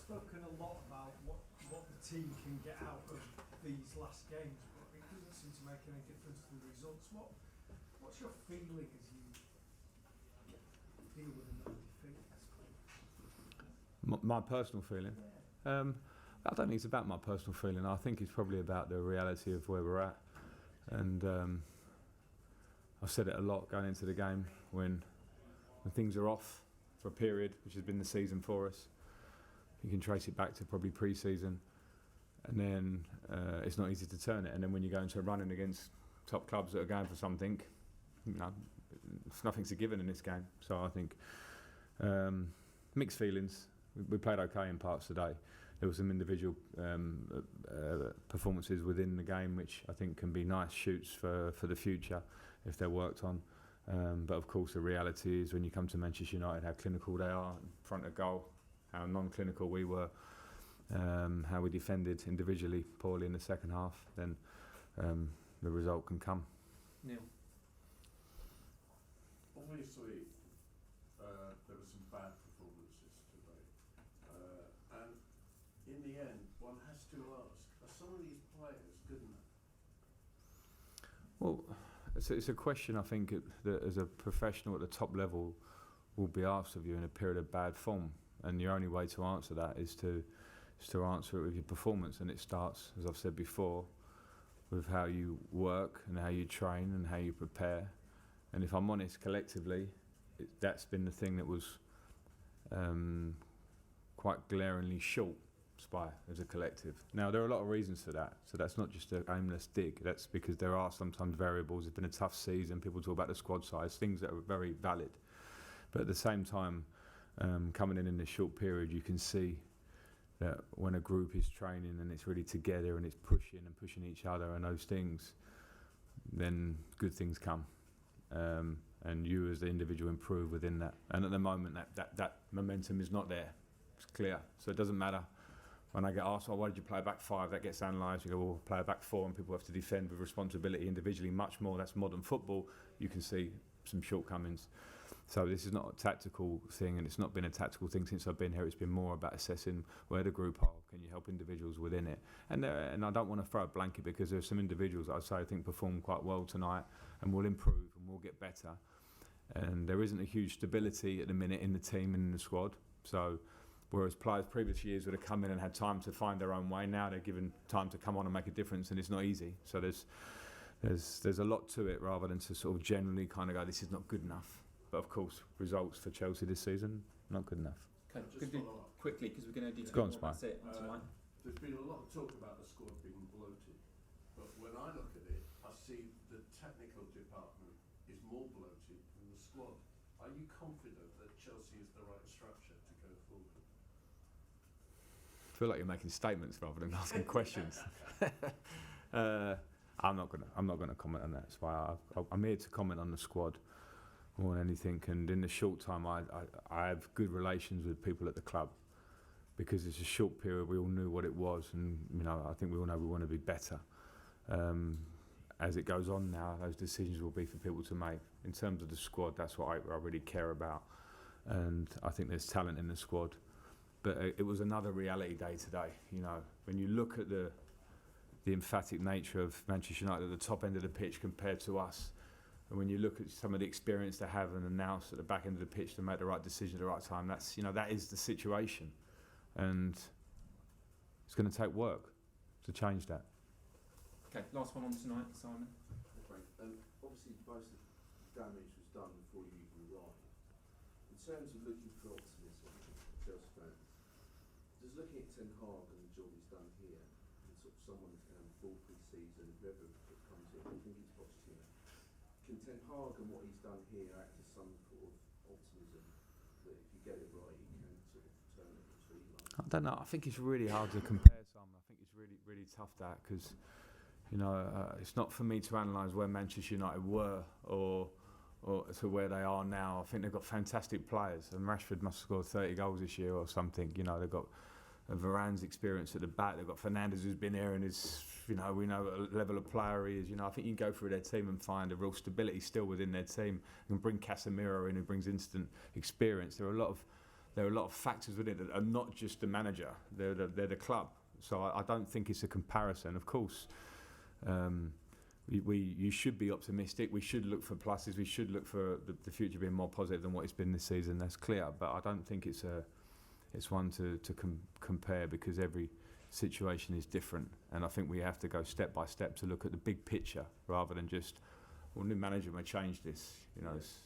spoken a lot about what the team can get out of these last games, but it doesn't seem to make any difference to the results. What's your feeling as you deal with another defeat? My personal feeling? Yeah. I don't think it's about my personal feeling. I think it's probably about the reality of where we're at. And I've said it a lot going into the game when things are off for a period, which has been the season for us. You can trace it back to probably pre-season, and then it's not easy to turn it. And then when you go into a running against top clubs that are going for something, nothing's a given in this game. So I think mixed feelings. We played okay in parts today. There were some individual performances within the game which I think can be nice shoots for the future if they're worked on. But of course the reality is when you come to Manchester United, how clinical they are in front of goal, how non-clinical we were, how we defended individually poorly in the second half, then the result can come. Neil. Obviously, there were some bad performances today, and in the end, one has to ask: are some of these players good enough? Well, it's a question I think that as a professional at the top level will be asked of you in a period of bad form, and your only way to answer that is to answer it with your performance, and it starts, as I've said before, with how you work and how you train and how you prepare. And if I'm honest, collectively, that's been the thing that was quite glaringly short by as a collective. Now, there are a lot of reasons for that, so that's not just an aimless dig. That's because there are sometimes variables. It's been a tough season. People talk about the squad size, things that are very valid. But at the same time, coming in this short period, you can see that when a group is training and it's really together and it's pushing each other and those things, then good things come. And you as the individual improve within that. And at the moment, that momentum is not there. It's clear. So it doesn't matter. When I get asked, why did you play back five? That gets analysed. You go, well, play back four, and people have to defend with responsibility individually much more. That's modern football. You can see some shortcomings. So this is not a tactical thing, and it's not been a tactical thing since I've been here. It's been more about assessing where the group are. Can you help individuals within it? And I don't want to throw a blanket because there's some individuals that I think performed quite well tonight and will improve and will get better. And there isn't a huge stability at the minute in the team and in the squad. So whereas players previous years would have come in and had time to find their own way, now they're given time to come on and make a difference, and it's not easy. So there's a lot to it rather than to sort of generally kind of go, this is not good enough. But of course, results for Chelsea this season, not good enough. Okay, quickly, because we're going to do go on, Spy. That's it. There's been a lot of talk about the squad being bloated, but when I look at it, I see the technical department is more bloated than the squad. Are you confident that Chelsea is the right structure to go forward? I feel like you're making statements rather than asking questions. I'm not gonna comment on that. Spy. I'm here to comment on the squad more than anything, and in the short time I have good relations with people at the club because it's a short period. We all knew what it was, and I think we all know we want to be better. As it goes on now, those decisions will be for people to make. In terms of the squad, that's what I really care about, and I think there's talent in the squad. But it was another reality day today. When you look at the emphatic nature of Manchester United at the top end of the pitch compared to us, and when you look at some of the experience they have and announce at the back end of the pitch to make the right decision at the right time, that's that is the situation, and it's going to take work to change that. Okay, last one on tonight, Simon. Great. Obviously, most of the damage was done before you even arrived. In terms of looking for optimism, Chelsea fans, does looking at Ten Hag and the job he's done here, and sort of someone that's going to have a full pre-season, whoever comes in, I think he's Pochettino. Can Ten Hag and what he's done here act as some sort of optimism that if you get it right, you can sort of turn it into Eli? I don't know. I think it's really hard to compare some. I think it's really, really tough that because, it's not for me to analyse where Manchester United were or to where they are now. I think they've got fantastic players, and Rashford must have scored 30 goals this year or something. They've got Varane's experience at the back. They've got Fernandes who's been here and is, we know what level of player he is. I think you can go through their team and find a real stability still within their team. You can bring Casemiro in who brings instant experience. There are a lot there are a lot of factors within it that are not just the manager. They're the club. So I don't think it's a comparison. Of course, you should be optimistic. We should look for pluses. We should look for the future being more positive than what it's been this season. That's clear. But I don't think it's one to compare, because every situation is different. And I think we have to go step by step to look at the big picture rather than just, well, new manager may change this. You know, it's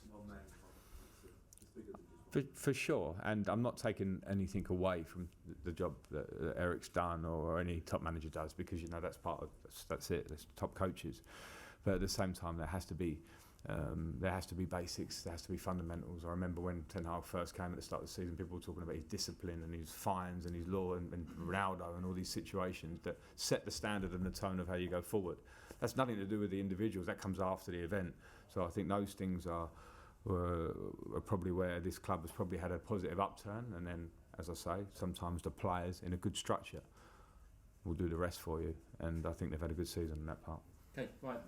bigger than for sure. And I'm not taking anything away from the job that Erik's done or any top manager does, because that's part of that's it. That's top coaches. But at the same time, there has to be basics. There has to be fundamentals. I remember when Ten Hag first came at the start of the season, people were talking about his discipline and his fines and his law and Ronaldo and all these situations that set the standard and the tone of how you go forward. That's nothing to do with the individuals. That comes after the event. So I think those things are probably where this club has probably had a positive upturn, and then, as I say, sometimes the players in a good structure will do the rest for you, and I think they've had a good season in that part. Okay, right.